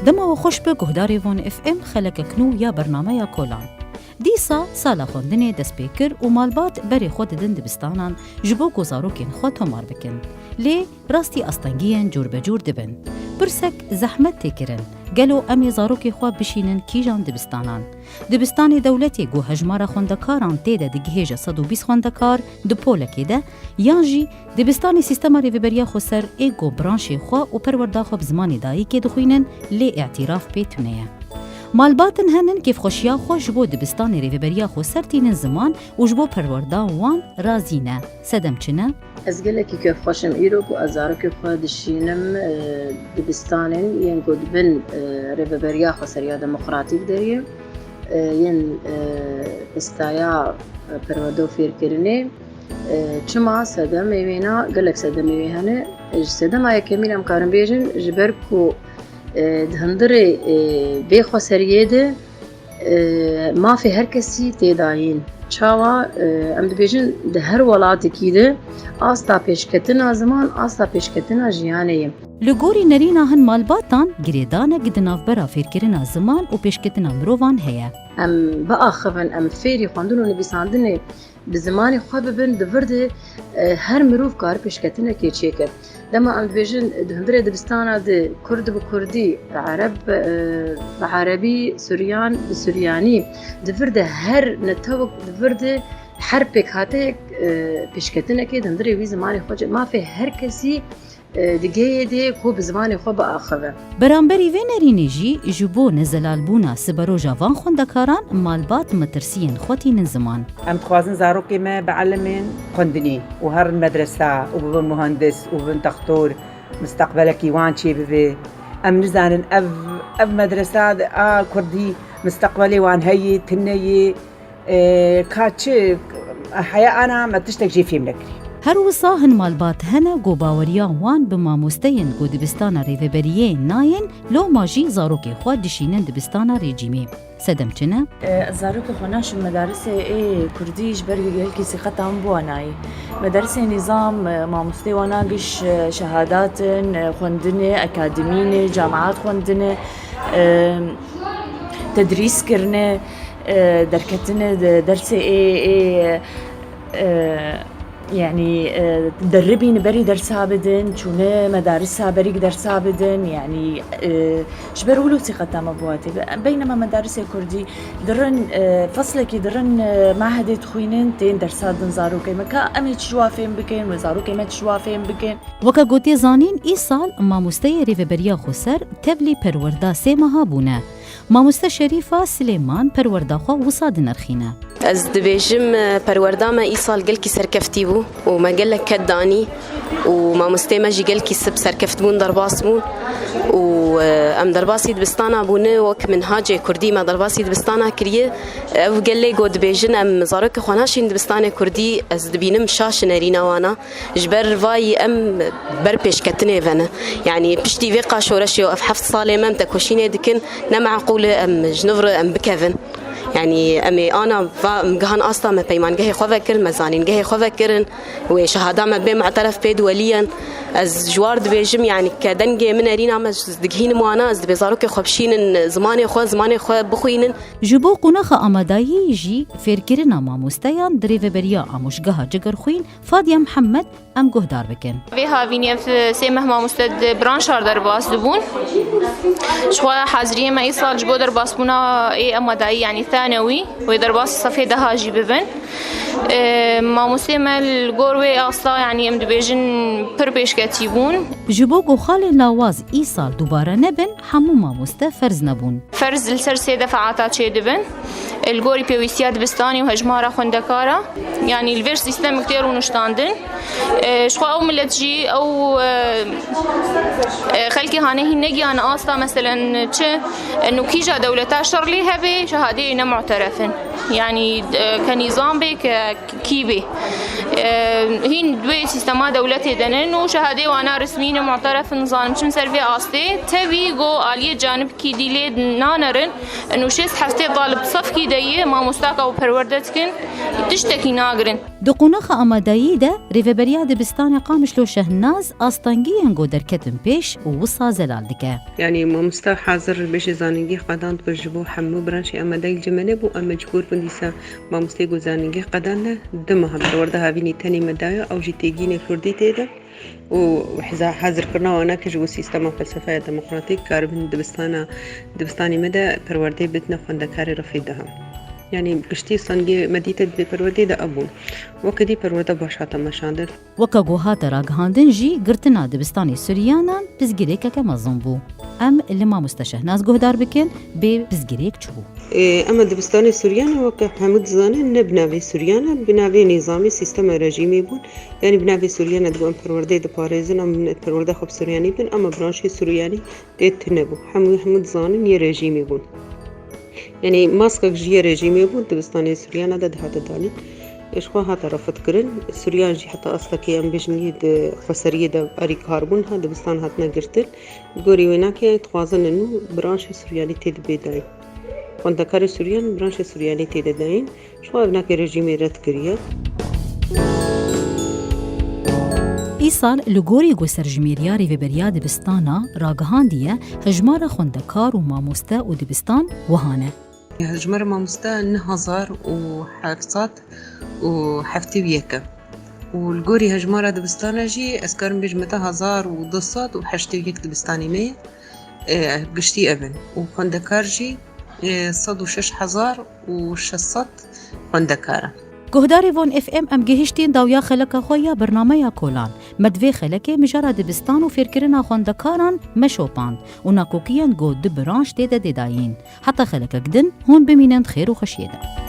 دما وخوش به گهداری وان اف ام خلق کنو یا برنامه کولان. دیسا سالا خوندنی دست بیکر و مالبات بری خود دن دبستانان جبو گزاروکین خود تمار بکن. لی راستی استنگیان جور بجور دبن. برسک زحمت تکرن. گلو امی زاروکی خواب بشینن کیجان دبستانان. دبستان دولتی گو هجمار خوندکاران تیده دگهیج 120 خوندکار دو پولکی ده یانجی دبستان سیستم ریوبریا خو سر ایگو برانشی خو و پروردا خو بزمانی دایی که دخوینن لی اعتراف بیتونه. مالباتن هنن کیف خوشیا خوش بو دبستان ریوبریا خو سر تینن زمان و جبو پروردا وان رازینه. سدم چنه؟ از گلکی که خوشم ایرو کو ازارو که خود دشینم دبستانن ین گود بن ریوبریا خو سر یا دموکراتیک دریه ین استایا پرودو فیر کرنه چما سدم میوینا گلک سدم میویهنه سدم آیا کمیرم کارم بیجن جبر کو دهندره بی خو سریه ده ما فی هر کسی تیداین چاوا ام بیجن ده هر ولاتی کی ده آستا پیشکتنا زمان آستا پیشکتنا جیانه لگوری نرینا هن مالباتان گریدانه گدناف برا فیرکرنا زمان و پیشکتنا مروان هیا. ام باخفن ام فیری خواندن و نبیساندن به زمانی خواب ببین دورده هر مروف کار پیشکتنا که چیکه. لما ام بیجن دهندره دبستانا ده کرد با کردی عرب با عربی سوریان بسوریانی دورده هر نتوق دورده هر پیکاته پیشکتنا که دهندره وی زمانی خواج ما فی هر کسی دیگه دی کو به زمان خو با اخوه برانبری ونرینی جی جبو نزلالبونا سبرو جوان خوندکاران مالبات مترسین خوتین زمان ام خوازن زاروکی ما بعلمين خوندني وهر المدرسة وبن مهندس وبن دكتور مستقبلك يوان شي ببي ام نزانن اف مدرسة كردي مستقبلي وان هي تنيي كاتشي حياة انا ما تشتكي في ملكري هر وصا هن مالبات هنه گو باوریا وان به ماموستین گو دبستان ریوبریه ناین لو ماجی زاروکی خواه دشینن دبستان ریجیمی. سدم چنه؟ زاروکی خوناش مدارس کردیش برگل کسی ختم بوانایی. مدارس نظام ماموستی واناگش شهادات خوندنه اکادمین جامعات خوندنه تدریس کرنه درکتنه درس يعني دربين بري درسها بدن شونه مدارسها بري درسها بدن يعني شبرولو ثقة مبواتي بينما مدارس كردي درن فصلك درن معهد خوينن تين درسها دن زاروكي مكا امي تشوافين بكين وزاروكي ما تشوافين بكين وكا گوتي زانين اي سال ماموستي ريوبريا خسر تبلي پروردا سه ماها بونه ماموسته شریفه سلیمان پروردا خو وصاد نرخینه از دبیجم پروردا ما ایسال گل کی سرکفتی بو و ما گل کدانی و ماموسته ما جی گل کی سب سرکفت بون درباس بون و ام درباسی دبستانا بونه وک منهاج کردی ما درباسی دبستانا کریه او گل لی گود بیجن ام زاروک خواناشین دبستان کردی از دبینم شاش نرینا وانا جبر وای ام بر پیشکتنه ونه يعني بشتي في قاشورش اف حفظ صالة ما متكوشين دكن نمعقولة ام جنفر ام بكفن يعني امي انا مجهن اصلا ما بيمان جهي خوفكر مزانين جهي خوفكرن وشهاده ما بين معترف به دوليا از جوار دبيجم يعني كدنجه من ارينا ما دغهين موانا از بزاروك خبشين زماني خو بخوينن جبو قناخ اماداي جي فيركرنا ماموستيان دريفبريا اموشگاه جگر خوين فاديا محمد ام گهدار بكن بها فيني في سيمه ماموستد برانشار درباس دبون شو حاضريه ما يصال جبو درباس بنا اي اماداي يعني ثانوي ويدرباس صفي دهاجي ببن ماموسته الجوروي اصلا يعني ام دبيجن بربيش كاتيبون جبو گو خال لاواز ای سال دوباره نبن همو ماموسته فرز نبون فرز السر سه دفعات چه دبن الجوري بيويسياد بستاني وهجمارة خندكارة يعني الفيرس سيستم كتير ونشتاندن شخو او ملتجي او خلكي هانه نجي انا اصلا مثلا انه كيجا دولتا شرلي هبه شهادة معترفن يعني كنظام بك كيبي هين دوي سيستما دولتي دنن وشهاده وانا رسميه معترف نظام مش مسرفي اصلي تبي جو عليه جانب كي ديلي نانرن انه شيس حفتي طالب صف كي ديه ما مستاقه وبروردتكن تشتكي ناغرن دقوناخ امادایی ده ریوبریا دبستان قامشلو شهناز آستانگیان گو درکتن پیش و وصا زلال دکه. يعني ما مستوى حاضر بيش زانينجي قدان تبجبو حمو برانشي أما دايل جمالي بو أما جبور بنديسا ما مستوى زانينجي قدان دمها بالورده هاويني تاني مدايا أو جي تيجيني فلوردي تيدا وحزا حاضر كرنا وانا كجو سيستما فلسفة ديمقراطيك كاربن دبستاني مدى پرورده بتنا خواندكاري رفيدها يعني قشتي صنجي مديتة بپرورده دا أبون وكدي پرورده باشاتا مشاندر وکا گوهات راگهاندن جی گرتنا دبستانی سوریانان پزگیریکه که مزن بو. ام اللي ما مستشهناز گهدار بکن به پزگیریک چبو. أما دبستاني سوريانا وكا حمد زانن نبناوي سوريانا بناوي نظامي سيستم رجيمي بون يعني بناوي سوريانا دوان پرورده دا باريزن أما پرورده خب سورياني بن أما برانشي سورياني ديت نبو حمد زانن يه رجيمي بون يعني ماسكك جي رجيمي بون دبستاني سوريانا دا دهات داني إيش خوا هاتا رفض كرن سوريان جي حتى أصلا كي أم بيجني د خسرية دا أري كاربون ها دبستان هاتنا قرتل قوري ويناكي تخوازن إنه برانش سورياني تيد بيداين خواندكار سوريان برانش سورياني تيد داين شو ابناكي رجيمي رد كريه ایسال لگوری گو سرجمیریا ریوبریا دبستانا راگهاندیه هجمار خوندکار و ماموسته و دبستان وهانه. هجمار ماموسته 1700 وحفتي وياكا والجوري هجمارة دبستانا جي اسكارن بيجمتا 1200 وحشتي وياك دبستاني مية قشتي ابن وخندكار جي 1600 خندكارة گهداری وان اف ام ام گهشتین داویا خلق خویا برنامه یا کولان مدوی خلقه مجرا دبستان و فیرکرنا خوندکاران مشوپاند و ناکوکیان گو دبرانش دیده دیداین حتی خلق گدن هون بمینند خیر و خشیده